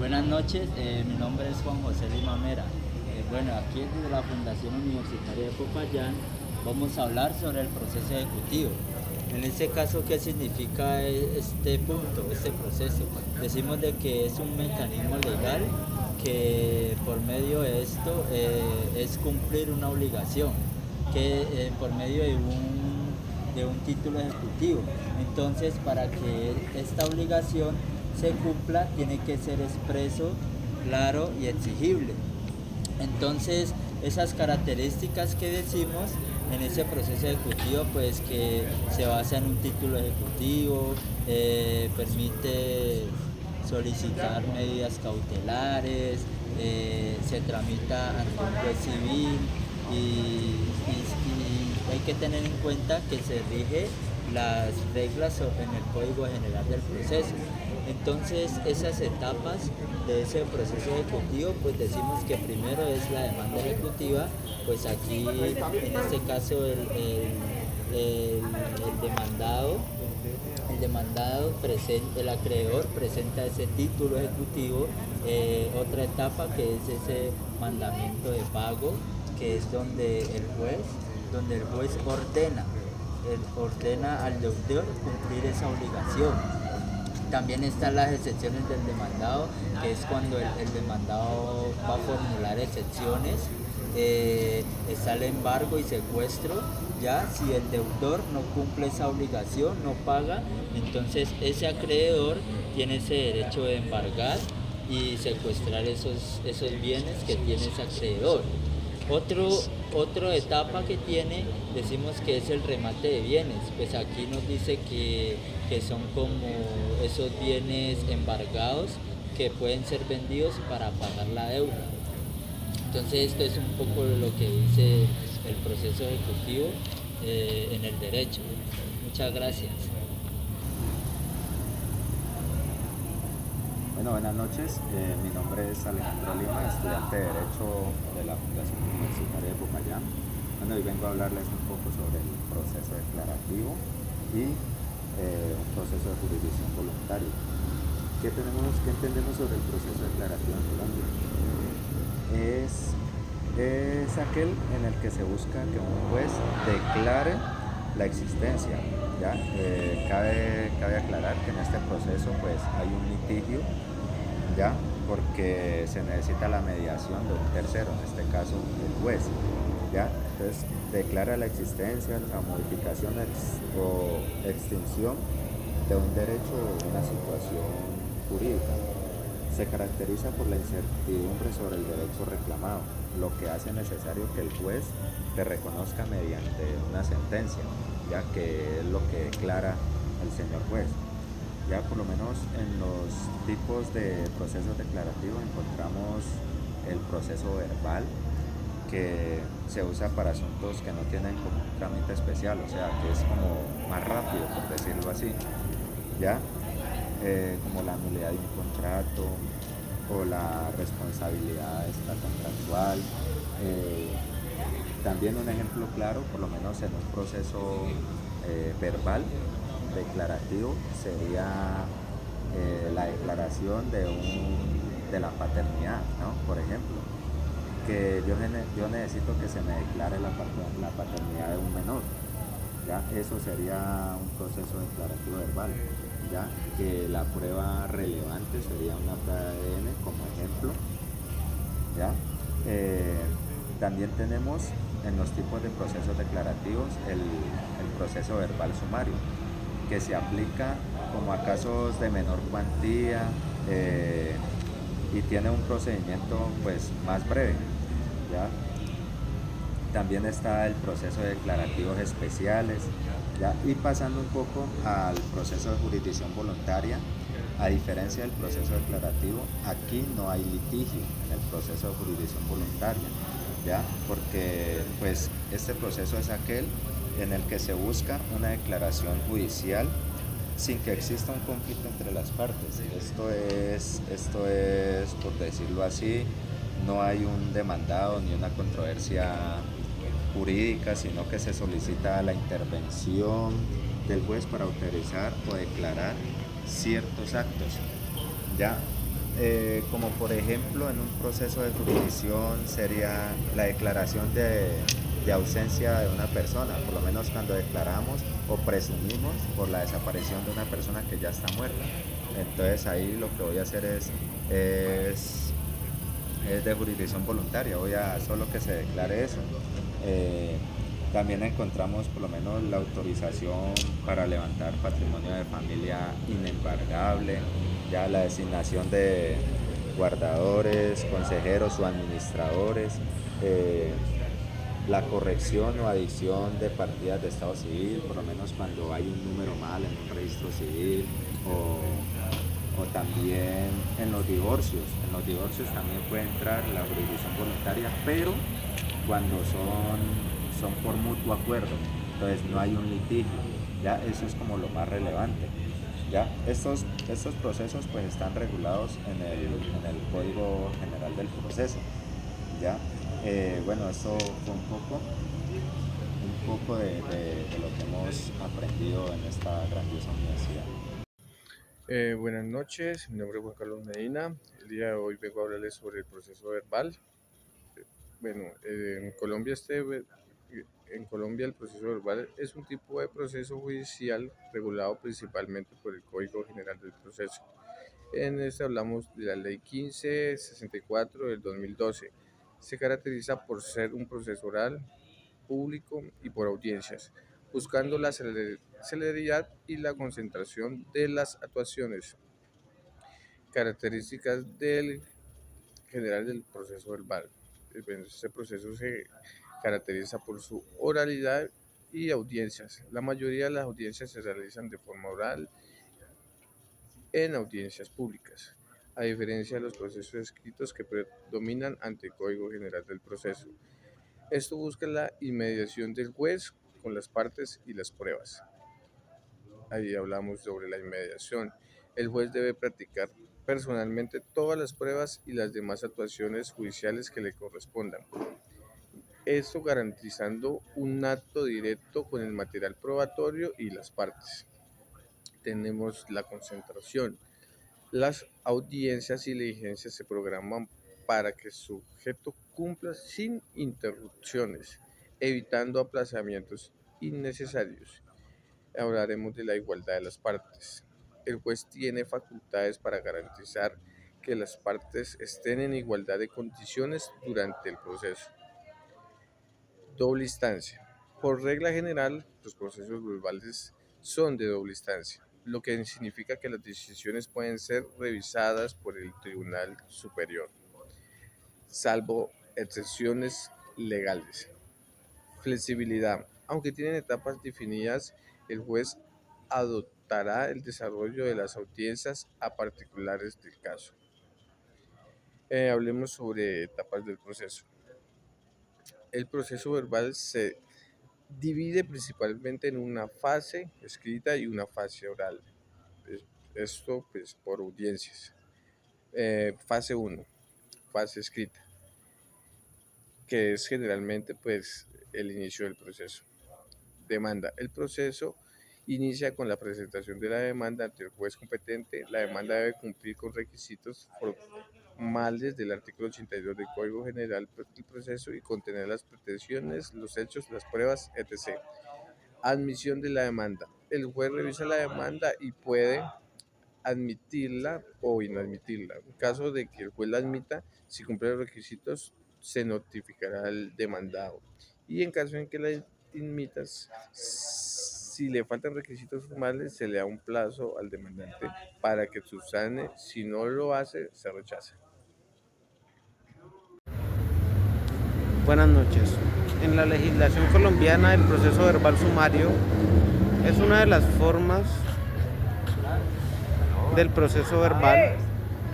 Buenas noches, mi nombre es Juan José Lima Mera. Bueno, aquí desde la Fundación Universitaria de Popayán vamos a hablar sobre el proceso ejecutivo. En este caso, ¿qué significa este punto, este proceso? Decimos de que es un mecanismo legal que por medio de esto es cumplir una obligación, que por medio de un título ejecutivo. Entonces, para que esta obligación se cumpla, tiene que ser expreso, claro y exigible. Entonces, esas características que decimos en ese proceso ejecutivo, pues que se basa en un título ejecutivo, permite solicitar medidas cautelares, se tramita ante un juez civil y hay que tener en cuenta que se rige las reglas en el Código General del Proceso. Entonces, esas etapas de ese proceso ejecutivo, pues decimos que primero es la demanda ejecutiva, pues aquí en este caso demandado, el acreedor presenta ese título ejecutivo. Otra etapa que es ese mandamiento de pago, que es donde el juez ordena al deudor cumplir esa obligación. También están las excepciones del demandado, que es cuando el demandado va a formular excepciones. Está el embargo y secuestro. Ya si el deudor no cumple esa obligación, no paga, entonces ese acreedor tiene ese derecho de embargar y secuestrar esos bienes que tiene ese acreedor. Otra etapa que tiene, decimos que es el remate de bienes. Pues aquí nos dice que son como esos bienes embargados que pueden ser vendidos para pagar la deuda. Entonces esto es un poco lo que dice el proceso ejecutivo en el derecho. Muchas gracias. Bueno, buenas noches. Mi nombre es Alejandro Lima, estudiante de Derecho de la Fundación Universitaria de Popayán. Bueno, hoy vengo a hablarles un poco sobre el proceso declarativo y un proceso de jurisdicción voluntaria. ¿Qué entendemos sobre el proceso declarativo en Colombia? Es aquel en el que se busca que un juez declare la existencia. ¿Ya? Cabe aclarar que en este proceso pues hay un litigio, ¿ya? Porque se necesita la mediación de un tercero, en este caso el juez, ¿ya? Entonces declara la existencia, la modificación o extinción de un derecho o una situación jurídica. Se caracteriza por la incertidumbre sobre el derecho reclamado, lo que hace necesario que el juez te reconozca mediante una sentencia, ya que es lo que declara el señor juez. Ya por lo menos en los tipos de procesos declarativos encontramos el proceso verbal, que se usa para asuntos que no tienen como un trámite especial, o sea, que es como más rápido, por decirlo así, ¿ya? Como la nulidad de un contrato o la responsabilidad extracontractual. También un ejemplo claro, por lo menos en un proceso verbal declarativo, sería la declaración de la paternidad, ¿no? Por ejemplo, que yo necesito que se me declare la paternidad de un menor. ¿Ya? Eso sería un proceso declarativo verbal, ¿ya? Que la prueba relevante sería una prueba de ADN como ejemplo, ¿ya? También tenemos en los tipos de procesos declarativos el proceso verbal sumario, que se aplica como a casos de menor cuantía y tiene un procedimiento pues más breve, ¿ya? También está el proceso de declarativos especiales, ¿ya? Y pasando un poco al proceso de jurisdicción voluntaria, a diferencia del proceso declarativo, aquí no hay litigio en el proceso de jurisdicción voluntaria, ¿ya? Porque pues este proceso es aquel en el que se busca una declaración judicial sin que exista un conflicto entre las partes. Esto es, por decirlo así, no hay un demandado ni una controversia jurídica, sino que se solicita la intervención del juez para autorizar o declarar ciertos actos, ¿ya? Como por ejemplo en un proceso de jurisdicción sería la declaración de ausencia de una persona, por lo menos cuando declaramos o presumimos por la desaparición de una persona que ya está muerta. Entonces ahí lo que voy a hacer es de jurisdicción voluntaria, voy a solo que se declare eso. También encontramos por lo menos la autorización para levantar patrimonio de familia inembargable, ya la designación de guardadores, consejeros o administradores, la corrección o adición de partidas de estado civil, por lo menos cuando hay un número mal en un registro civil, o también en los divorcios. En los divorcios también puede entrar la jurisdicción voluntaria, pero cuando son por mutuo acuerdo, entonces no hay un litigio, ya eso es como lo más relevante. Ya estos procesos pues están regulados en el Código General del Proceso. Ya bueno, esto fue un poco de lo que hemos aprendido en esta grandiosa universidad. Buenas noches, mi nombre es Juan Carlos Medina. El día de hoy vengo a hablarles sobre el proceso verbal. En Colombia el proceso verbal es un tipo de proceso judicial regulado principalmente por el Código General del Proceso. En este hablamos de la Ley 1564 del 2012. Se caracteriza por ser un proceso oral, público y por audiencias, buscando la celeridad y la concentración de las actuaciones. Características del general del proceso verbal. Este proceso se caracteriza por su oralidad y audiencias. La mayoría de las audiencias se realizan de forma oral en audiencias públicas, a diferencia de los procesos escritos que predominan ante el Código General del Proceso. Esto busca la inmediación del juez con las partes y las pruebas. Ahí hablamos sobre la inmediación. El juez debe practicar personalmente todas las pruebas y las demás actuaciones judiciales que le correspondan. Esto garantizando un acto directo con el material probatorio y las partes. Tenemos la concentración. Las audiencias y diligencias se programan para que el sujeto cumpla sin interrupciones, evitando aplazamientos innecesarios. Hablaremos de la igualdad de las partes. El juez tiene facultades para garantizar que las partes estén en igualdad de condiciones durante el proceso. Doble instancia. Por regla general, los procesos verbales son de doble instancia, lo que significa que las decisiones pueden ser revisadas por el Tribunal Superior, salvo excepciones legales. Flexibilidad. Aunque tienen etapas definidas, el juez adoptará el desarrollo de las audiencias a particulares del caso. Hablemos sobre etapas del proceso. El proceso verbal se divide principalmente en una fase escrita y una fase oral. Esto pues por audiencias. Fase 1, fase escrita, que es generalmente pues el inicio del proceso. Demanda. El proceso inicia con la presentación de la demanda ante el juez competente. La demanda debe cumplir con requisitos formales del artículo 82 del Código General del Proceso y contener las pretensiones, los hechos, las pruebas, etc. Admisión de la demanda. El juez revisa la demanda y puede admitirla o inadmitirla. En caso de que el juez la admita, si cumple los requisitos, se notificará al demandado. Y en caso en que la admitas, si le faltan requisitos formales, se le da un plazo al demandante para que subsane. Si no lo hace, se rechaza. Buenas noches. En la legislación colombiana, el proceso verbal sumario es una de las formas del proceso verbal,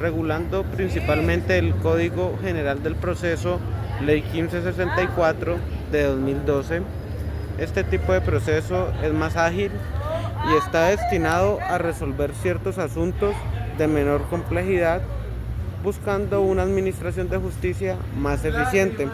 regulando principalmente el Código General del Proceso, Ley 1564 de 2012. Este tipo de proceso es más ágil y está destinado a resolver ciertos asuntos de menor complejidad, buscando una administración de justicia más eficiente.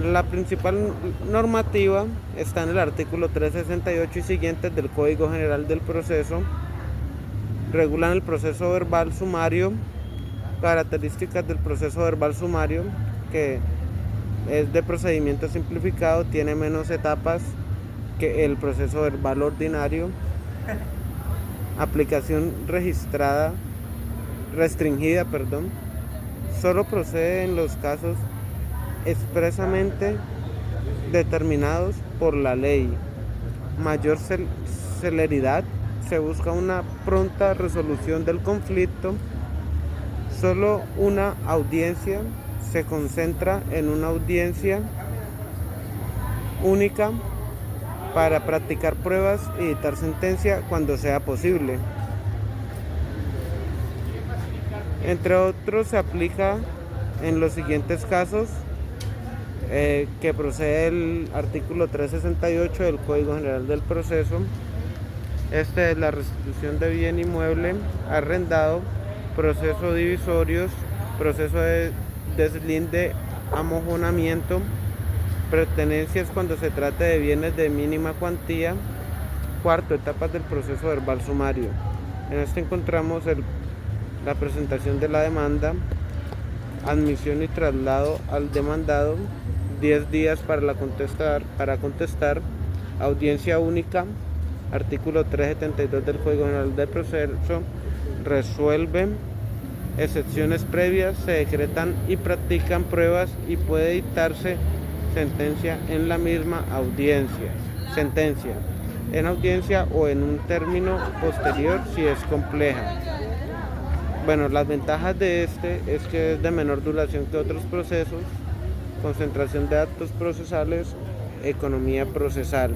La principal normativa está en el artículo 368 y siguientes del Código General del Proceso, regulan el proceso verbal sumario. Características del proceso verbal sumario, que es de procedimiento simplificado, tiene menos etapas que el proceso verbal ordinario. Aplicación restringida, solo procede en los casos expresamente determinados por la ley. Mayor celeridad, se busca una pronta resolución del conflicto. Solo una audiencia, se concentra en una audiencia única para practicar pruebas y dictar sentencia cuando sea posible. Entre otros, se aplica en los siguientes casos que procede el artículo 368 del Código General del Proceso. Este es la restitución de bien inmueble arrendado, proceso divisorios, proceso de deslinde, amojonamiento, pertenencias cuando se trate de bienes de mínima cuantía. Cuarto, etapas del proceso verbal sumario. En este encontramos la presentación de la demanda, admisión y traslado al demandado, 10 días para contestar, audiencia única, artículo 372 del Código General del Proceso, resuelve, excepciones previas, se decretan y practican pruebas y puede dictarse sentencia en la misma audiencia, en audiencia o en un término posterior si es compleja. Bueno, las ventajas de este es que es de menor duración que otros procesos, concentración de actos procesales, economía procesal.